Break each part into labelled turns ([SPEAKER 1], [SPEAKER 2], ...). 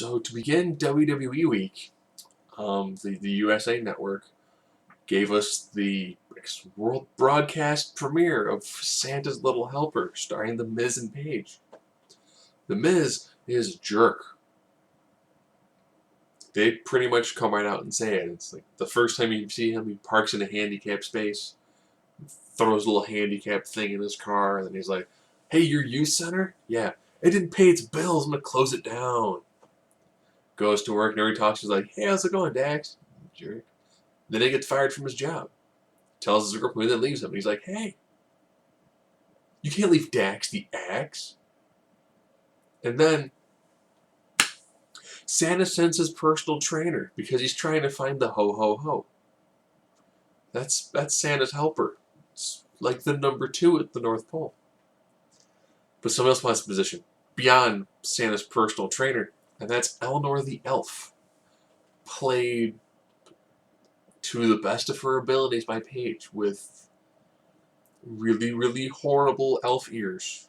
[SPEAKER 1] So to begin WWE Week, the USA Network gave us the world broadcast premiere of Santa's Little Helper, starring the Miz and Paige. The Miz is a jerk. They pretty much come right out and say it. It's like the first time you see him, he parks in a handicap space, throws a little handicap thing in his car, and then he's like, "Hey, your youth center? Yeah, it didn't pay its bills. I'm gonna close it down." Goes to work and every talks. He's like, "Hey, how's it going, Dax?" Jerk. Then he gets fired from his job. Tells his girlfriend, then leaves him. And he's like, "Hey, you can't leave Dax the axe." And then Santa sends his personal trainer because he's trying to find the ho-ho-ho. That's Santa's helper. It's like the number 2 at the North Pole. But someone else wants a position beyond Santa's personal trainer, and that's Eleanor the Elf, played to the best of her abilities by Paige, with really, really horrible elf ears.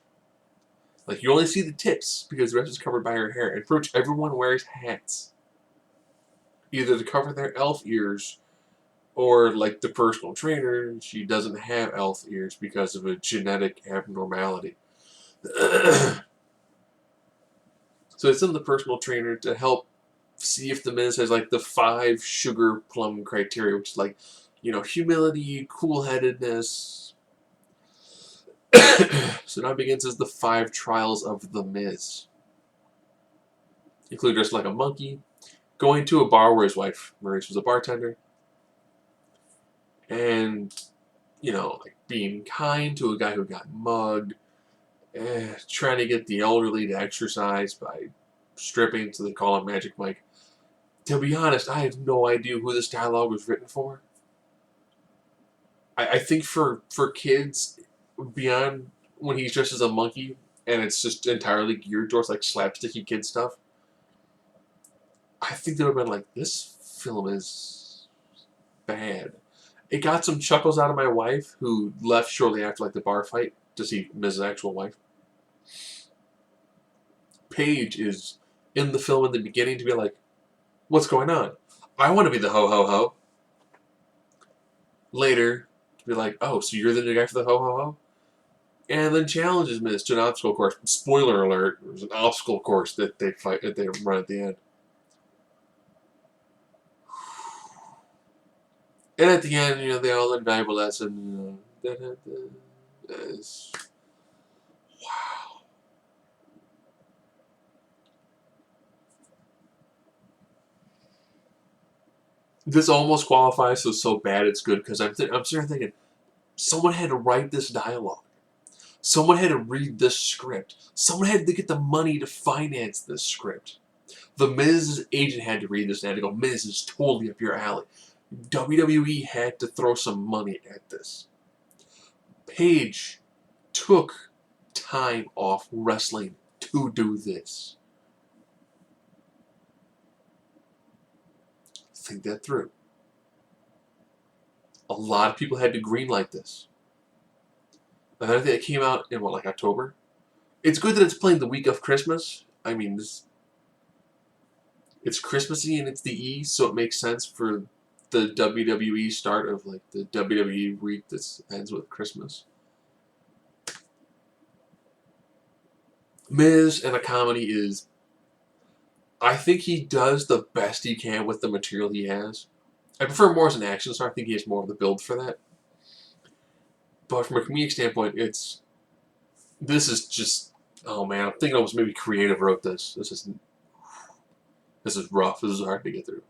[SPEAKER 1] Like, you only see the tips because the rest is covered by her hair. And pretty much everyone wears hats, either to cover their elf ears, or like the personal trainer, she doesn't have elf ears because of a genetic abnormality. So it's in the personal trainer to help see if the Miz has like the 5 sugar plum criteria, which is like, humility, cool-headedness. So now begins as the 5 trials of the Miz. Include dressed like a monkey, going to a bar where his wife Maurice was a bartender, and like being kind to a guy who got mugged, trying to get the elderly to exercise by stripping, so they call him Magic Mike. To be honest, I have no idea who this dialogue was written for. I think for kids, beyond when he's dressed as a monkey, and it's just entirely geared towards like slapsticky kid stuff, I think they would have been like, this film is bad. It got some chuckles out of my wife, who left shortly after like the bar fight to see Miz's actual wife. Paige is in the film in the beginning to be like, "What's going on? I want to be the ho-ho-ho." Later, to be like, "Oh, so you're the new guy for the ho-ho-ho?" And then challenges Miz to an obstacle course. Spoiler alert, there's an obstacle course that they run at the end. And at the end, they all learn a valuable lesson. Wow. This almost qualifies as so bad it's good, because I'm sitting there thinking, someone had to write this dialogue. Someone had to read this script. Someone had to get the money to finance this script. The Miz's agent had to read this and had to go, "Miz is totally up your alley." WWE had to throw some money at this. Paige took time off wrestling to do this. Think that through. A lot of people had to greenlight this. Another thing that came out in like October. It's good that it's playing the week of Christmas. I mean, it's Christmassy and it's the E, so it makes sense for the WWE start of like the WWE week that ends with Christmas. Miz and a comedy is, I think he does the best he can with the material he has. I prefer more as an action star. I think he has more of the build for that. But from a comedic standpoint, this is just, oh man, I'm thinking almost maybe creative wrote this. This is rough. This is hard to get through.